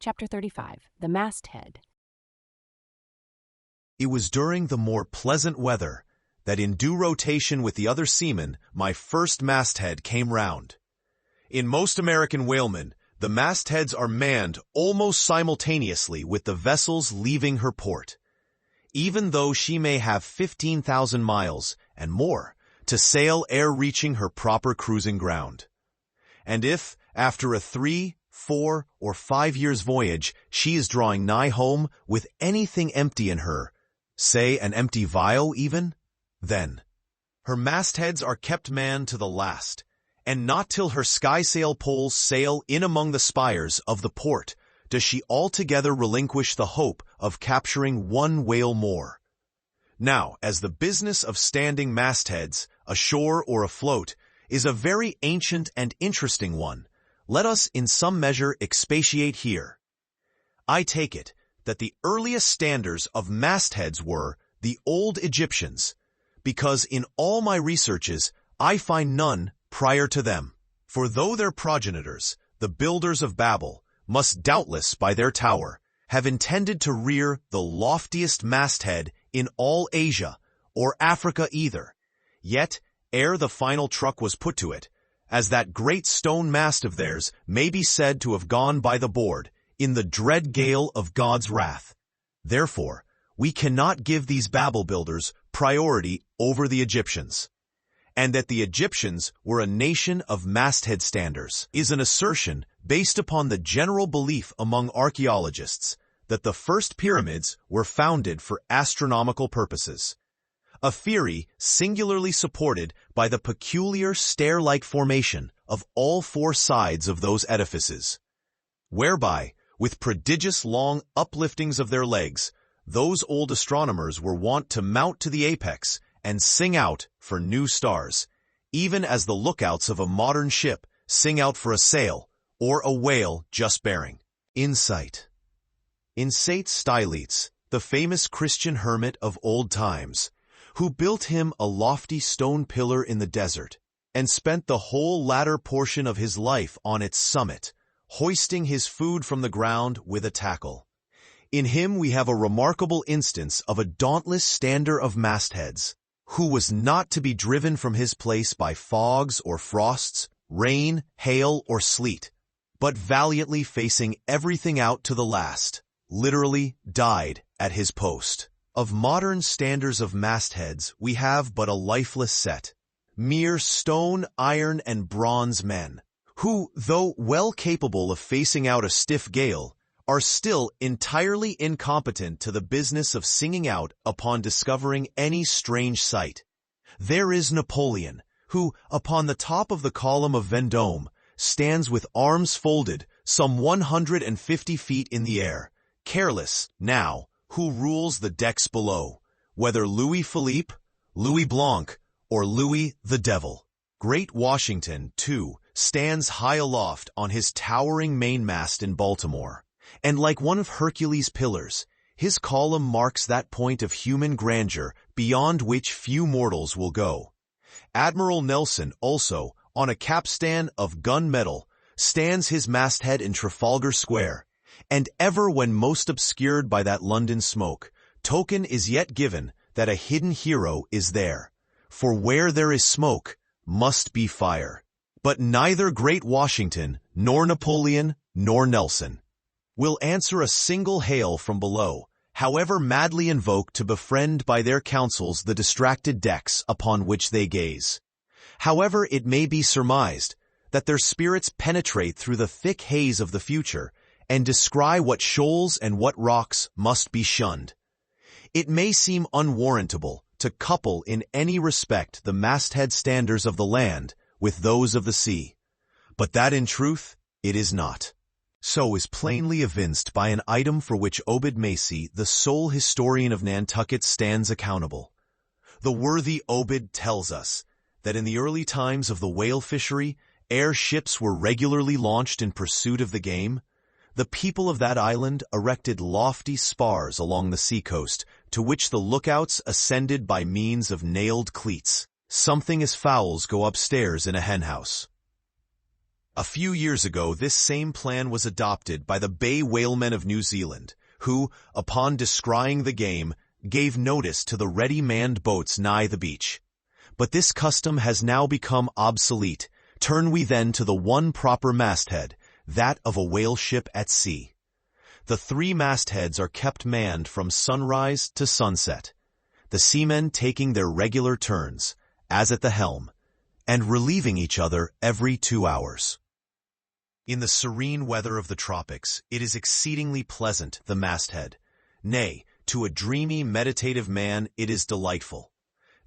Chapter 35, The Mast-Head. It was during the more pleasant weather that in due rotation with the other seamen, my first masthead came round. In most American whalemen, the mastheads are manned almost simultaneously with the vessels leaving her port, even though she may have 15,000 miles and more to sail ere reaching her proper cruising ground. And if, after a 3, 4, or 5 years voyage, she is drawing nigh home with anything empty in her, say an empty vial even, then her mastheads are kept manned to the last, and not till her skysail poles sail in among the spires of the port does she altogether relinquish the hope of capturing one whale more. Now, as the business of standing mastheads, ashore or afloat, is a very ancient and interesting one, let us in some measure expatiate here. I take it that the earliest standers of mastheads were the old Egyptians, because in all my researches I find none prior to them. For though their progenitors, the builders of Babel, must doubtless by their tower have intended to rear the loftiest masthead in all Asia, or Africa either, yet ere the final truck was put to it, as that great stone mast of theirs may be said to have gone by the board in the dread gale of God's wrath. Therefore, we cannot give these Babel builders priority over the Egyptians. And that the Egyptians were a nation of masthead standers is an assertion based upon the general belief among archaeologists that the first pyramids were founded for astronomical purposes, a theory singularly supported by the peculiar stair-like formation of all 4 sides of those edifices, whereby, with prodigious long upliftings of their legs, those old astronomers were wont to mount to the apex and sing out for new stars, even as the lookouts of a modern ship sing out for a sail or a whale just bearing in sight. In St. Stylites, the famous Christian hermit of old times, who built him a lofty stone pillar in the desert, and spent the whole latter portion of his life on its summit, hoisting his food from the ground with a tackle. In him we have a remarkable instance of a dauntless stander of mastheads, who was not to be driven from his place by fogs or frosts, rain, hail, or sleet, but valiantly facing everything out to the last, literally died at his post. Of modern standers of mastheads we have but a lifeless set, mere stone, iron, and bronze men, who, though well capable of facing out a stiff gale, are still entirely incompetent to the business of singing out upon discovering any strange sight. There is Napoleon, who, upon the top of the column of Vendôme, stands with arms folded some 150 feet in the air, careless, now, who rules the decks below, whether Louis Philippe, Louis Blanc, or Louis the Devil. Great Washington, too, stands high aloft on his towering mainmast in Baltimore, and like one of Hercules' pillars, his column marks that point of human grandeur beyond which few mortals will go. Admiral Nelson also, on a capstan of gun-metal, stands his masthead in Trafalgar Square, and ever when most obscured by that London smoke, token is yet given that a hidden hero is there. For where there is smoke, must be fire. But neither great Washington, nor Napoleon, nor Nelson will answer a single hail from below, however madly invoked to befriend by their counsels the distracted decks upon which they gaze. However, it may be surmised that their spirits penetrate through the thick haze of the future and descry what shoals and what rocks must be shunned. It may seem unwarrantable to couple in any respect the masthead standers of the land with those of the sea, but that in truth it is not. So is plainly evinced by an item for which Obed Macy, the sole historian of Nantucket, stands accountable. The worthy Obed tells us that in the early times of the whale fishery, ere ships were regularly launched in pursuit of the game, the people of that island erected lofty spars along the seacoast, to which the lookouts ascended by means of nailed cleats, something as fowls go upstairs in a henhouse. A few years ago, this same plan was adopted by the Bay whalemen of New Zealand, who, upon descrying the game, gave notice to the ready manned boats nigh the beach. But this custom has now become obsolete. Turn we then to the one proper masthead, that of a whale ship at sea. The 3 mastheads are kept manned from sunrise to sunset, the seamen taking their regular turns, as at the helm, and relieving each other every 2 hours. In the serene weather of the tropics, it is exceedingly pleasant, the masthead. Nay, to a dreamy, meditative man, it is delightful.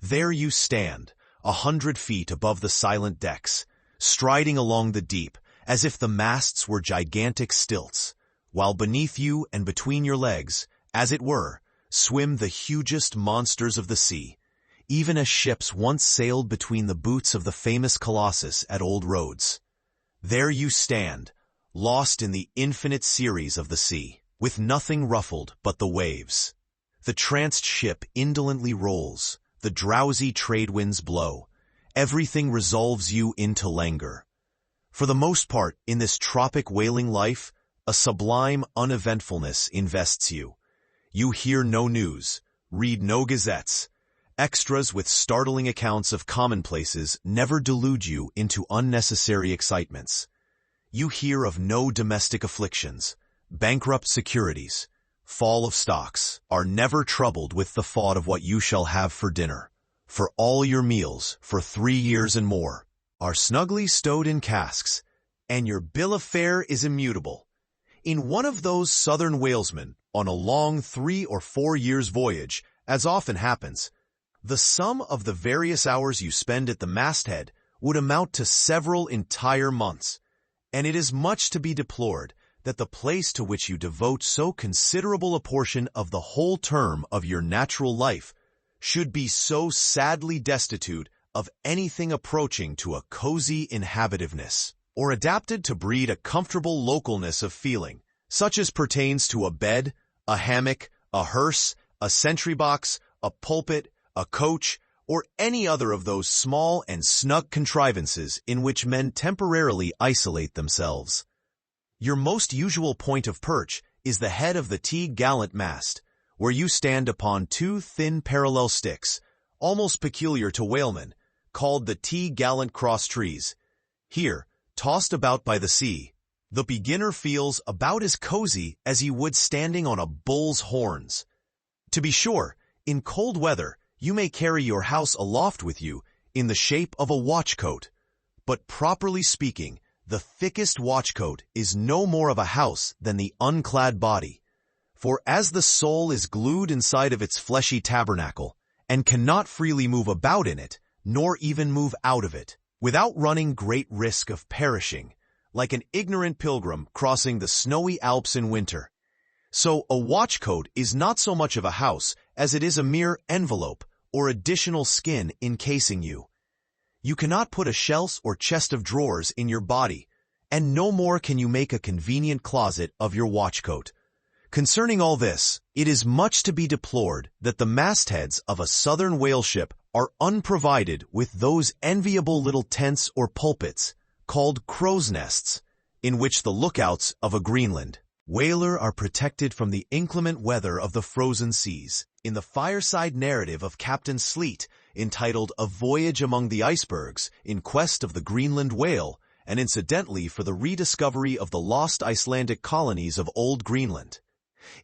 There you stand, 100 feet above the silent decks, striding along the deep, as if the masts were gigantic stilts, while beneath you and between your legs, as it were, swim the hugest monsters of the sea, even as ships once sailed between the boots of the famous Colossus at Old Rhodes. There you stand, lost in the infinite series of the sea, with nothing ruffled but the waves. The tranced ship indolently rolls, the drowsy trade winds blow. Everything resolves you into languor. For the most part, in this tropic whaling life, a sublime uneventfulness invests you. You hear no news, read no gazettes. Extras with startling accounts of commonplaces never delude you into unnecessary excitements. You hear of no domestic afflictions, bankrupt securities, fall of stocks, are never troubled with the thought of what you shall have for dinner. For all your meals, for 3 years and more, are snugly stowed in casks, and your bill of fare is immutable. In one of those southern whalesmen, on a long 3 or 4 years voyage, as often happens, the sum of the various hours you spend at the masthead would amount to several entire months, and it is much to be deplored that the place to which you devote so considerable a portion of the whole term of your natural life should be so sadly destitute of anything approaching to a cozy inhabitiveness, or adapted to breed a comfortable localness of feeling, such as pertains to a bed, a hammock, a hearse, a sentry box, a pulpit, a coach, or any other of those small and snug contrivances in which men temporarily isolate themselves. Your most usual point of perch is the head of the T-gallant mast, where you stand upon 2 thin parallel sticks, almost peculiar to whalemen, called the T-gallant cross trees. Here, tossed about by the sea, the beginner feels about as cozy as he would standing on a bull's horns. To be sure, in cold weather, you may carry your house aloft with you in the shape of a watchcoat, but properly speaking, the thickest watchcoat is no more of a house than the unclad body. For as the soul is glued inside of its fleshy tabernacle, and cannot freely move about in it, nor even move out of it, without running great risk of perishing, like an ignorant pilgrim crossing the snowy Alps in winter, so a watchcoat is not so much of a house as it is a mere envelope or additional skin encasing you. You cannot put a shelf or chest of drawers in your body, and no more can you make a convenient closet of your watchcoat. Concerning all this, it is much to be deplored that the mastheads of a southern whale ship are unprovided with those enviable little tents or pulpits, called crow's nests, in which the lookouts of a Greenland whaler are protected from the inclement weather of the frozen seas. In the fireside narrative of Captain Sleet, entitled A Voyage Among the Icebergs in Quest of the Greenland Whale, and incidentally for the rediscovery of the lost Icelandic colonies of Old Greenland.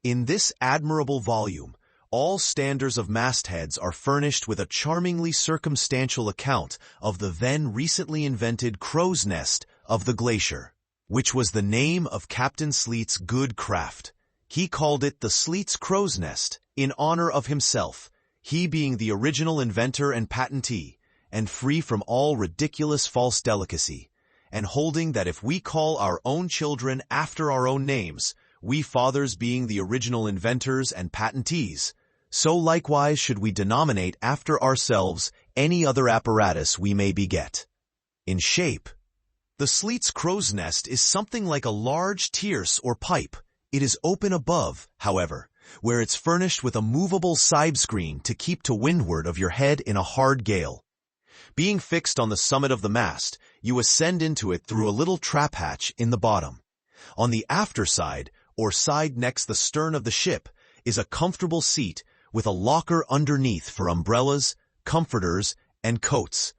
In this admirable volume, all standers of mastheads are furnished with a charmingly circumstantial account of the then recently invented crow's nest of the glacier, which was the name of Captain Sleet's good craft. He called it the Sleet's crow's nest, in honor of himself, he being the original inventor and patentee, and free from all ridiculous false delicacy, and holding that if we call our own children after our own names, we fathers being the original inventors and patentees, so likewise should we denominate after ourselves any other apparatus we may beget. In shape, the Sleet's crow's nest is something like a large tierce or pipe. It is open above, however, where it's furnished with a movable side screen to keep to windward of your head in a hard gale. Being fixed on the summit of the mast, You ascend into it through a little trap hatch in the bottom. On the after side, or side next the stern of the ship, is a comfortable seat with a locker underneath for umbrellas, comforters, and coats.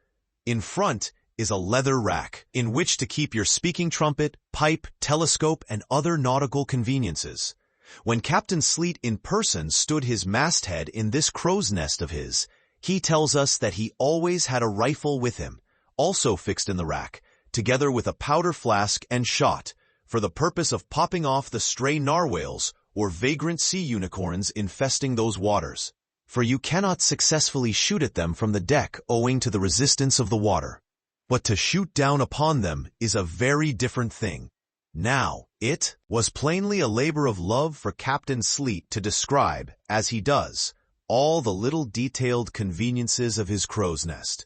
In front is a leather rack in which to keep your speaking trumpet, pipe, telescope, and other nautical conveniences. When Captain Sleet in person stood his masthead in this crow's nest of his, he tells us that he always had a rifle with him, also fixed in the rack, together with a powder flask and shot, for the purpose of popping off the stray narwhales or vagrant sea unicorns infesting those waters. For you cannot successfully shoot at them from the deck owing to the resistance of the water. But to shoot down upon them is a very different thing. Now, it was plainly a labor of love for Captain Sleet to describe, as he does, all the little detailed conveniences of his crow's nest.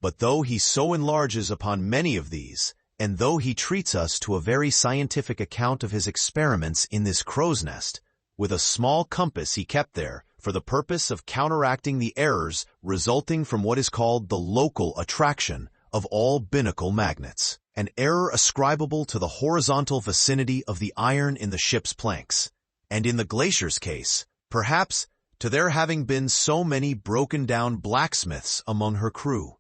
But though he so enlarges upon many of these, and though he treats us to a very scientific account of his experiments in this crow's nest, with a small compass he kept there for the purpose of counteracting the errors resulting from what is called the local attraction of all binnacle magnets, an error ascribable to the horizontal vicinity of the iron in the ship's planks, and in the Glacier's case, perhaps, to there having been so many broken-down blacksmiths among her crew.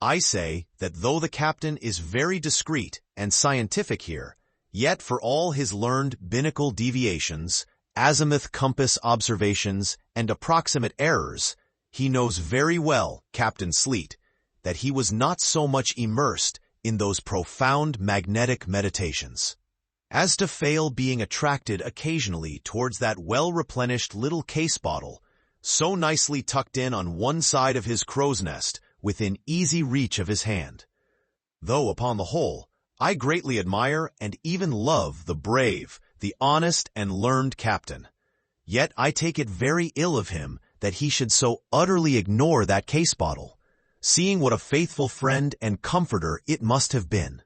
I say that though the captain is very discreet and scientific here, yet for all his learned binnacle deviations, azimuth compass observations, and approximate errors, he knows very well, Captain Sleet, that he was not so much immersed in those profound magnetic meditations as to fail being attracted occasionally towards that well-replenished little case bottle, so nicely tucked in on one side of his crow's nest, within easy reach of his hand. Though, upon the whole, I greatly admire and even love the brave, the honest and learned captain, yet I take it very ill of him that he should so utterly ignore that case bottle, seeing what a faithful friend and comforter it must have been.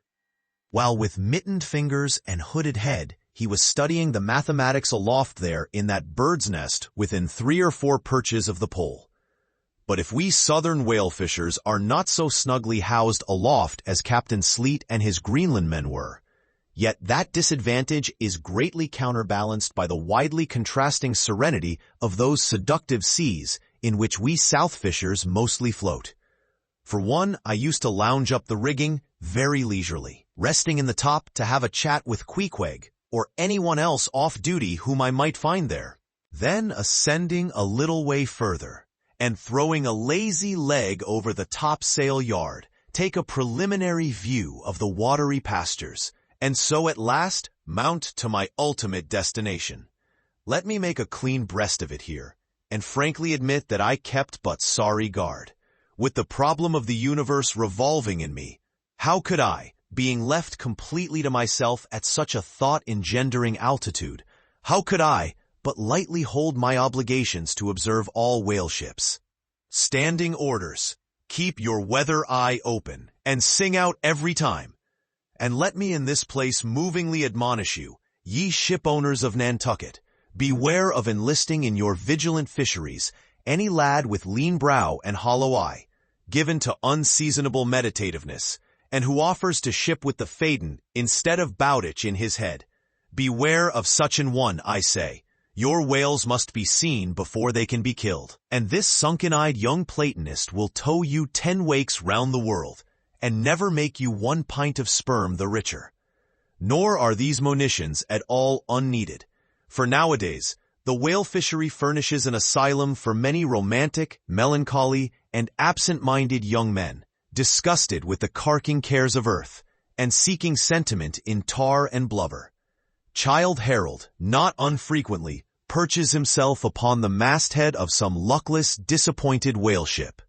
While with mittened fingers and hooded head, he was studying the mathematics aloft there in that bird's nest within 3 or 4 perches of the pole. But if we southern whale fishers are not so snugly housed aloft as Captain Sleet and his Greenland men were, yet that disadvantage is greatly counterbalanced by the widely contrasting serenity of those seductive seas in which we south fishers mostly float. For one, I used to lounge up the rigging very leisurely, resting in the top to have a chat with Queequeg or anyone else off duty whom I might find there, then ascending a little way further, and throwing a lazy leg over the topsail yard, take a preliminary view of the watery pastures, and so at last mount to my ultimate destination. Let me make a clean breast of it here, and frankly admit that I kept but sorry guard. With the problem of the universe revolving in me, how could I, being left completely to myself at such a thought-engendering altitude, how could I but lightly hold my obligations to observe all whale ships? Standing orders. Keep your weather eye open, and sing out every time. And let me in this place movingly admonish you, ye shipowners of Nantucket, beware of enlisting in your vigilant fisheries any lad with lean brow and hollow eye, given to unseasonable meditativeness, and who offers to ship with the Faden instead of Bowditch in his head. Beware of such an one, I say. Your whales must be seen before they can be killed, and this sunken-eyed young Platonist will tow you 10 wakes round the world, and never make you 1 pint of sperm the richer. Nor are these monitions at all unneeded, for nowadays the whale fishery furnishes an asylum for many romantic, melancholy, and absent-minded young men, disgusted with the carking cares of earth, and seeking sentiment in tar and blubber. Childe Harold, not unfrequently, perches himself upon the masthead of some luckless, disappointed whale ship,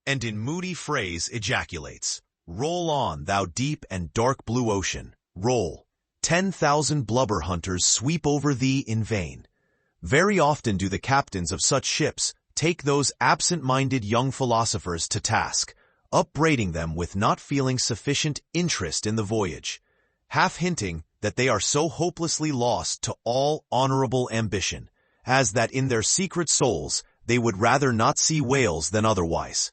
and in moody phrase ejaculates, "Roll on, thou deep and dark blue ocean, roll. 10,000 blubber hunters sweep over thee in vain." Very often do the captains of such ships take those absent-minded young philosophers to task, upbraiding them with not feeling sufficient interest in the voyage, half hinting that they are so hopelessly lost to all honorable ambition, as that in their secret souls they would rather not see whales than otherwise.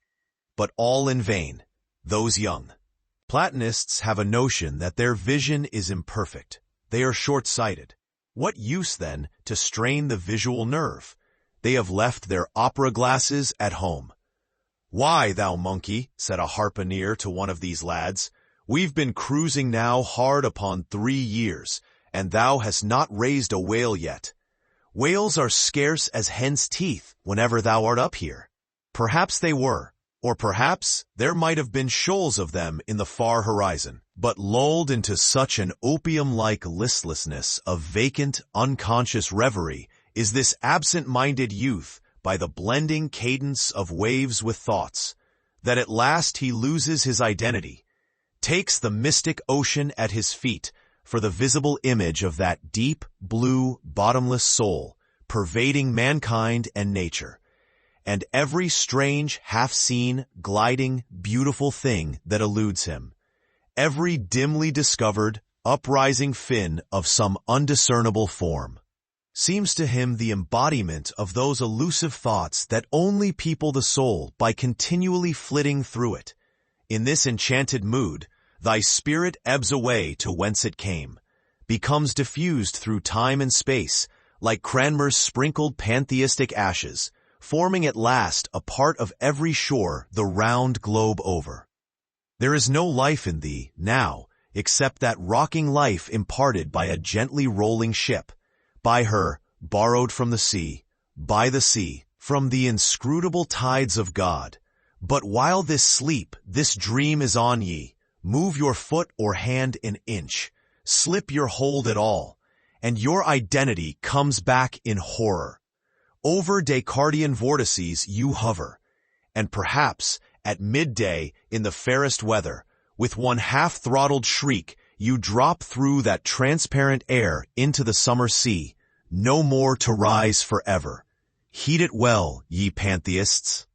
But all in vain. Those young Platonists have a notion that their vision is imperfect. They are short-sighted. What use, then, to strain the visual nerve? They have left their opera glasses at home. "Why, thou monkey," said a harpooner to one of these lads, "we've been cruising now hard upon 3 years, and thou hast not raised a whale yet. Whales are scarce as hen's teeth whenever thou art up here." Perhaps they were, or perhaps there might have been shoals of them in the far horizon, but lulled into such an opium-like listlessness of vacant, unconscious reverie is this absent-minded youth by the blending cadence of waves with thoughts, that at last he loses his identity, takes the mystic ocean at his feet for the visible image of that deep, blue, bottomless soul pervading mankind and nature, and every strange, half-seen, gliding, beautiful thing that eludes him, every dimly discovered, uprising fin of some undiscernible form, seems to him the embodiment of those elusive thoughts that only people the soul by continually flitting through it. In this enchanted mood, thy spirit ebbs away to whence it came, becomes diffused through time and space, like Cranmer's sprinkled pantheistic ashes, forming at last a part of every shore the round globe over. There is no life in thee, now, except that rocking life imparted by a gently rolling ship, by her, borrowed from the sea, by the sea, from the inscrutable tides of God. But while this sleep, this dream is on ye, move your foot or hand an inch, slip your hold at all, and your identity comes back in horror. Over Descartian vortices you hover, and perhaps, at midday in the fairest weather, with one half-throttled shriek, you drop through that transparent air into the summer sea, no more to rise forever. Heed it well, ye pantheists.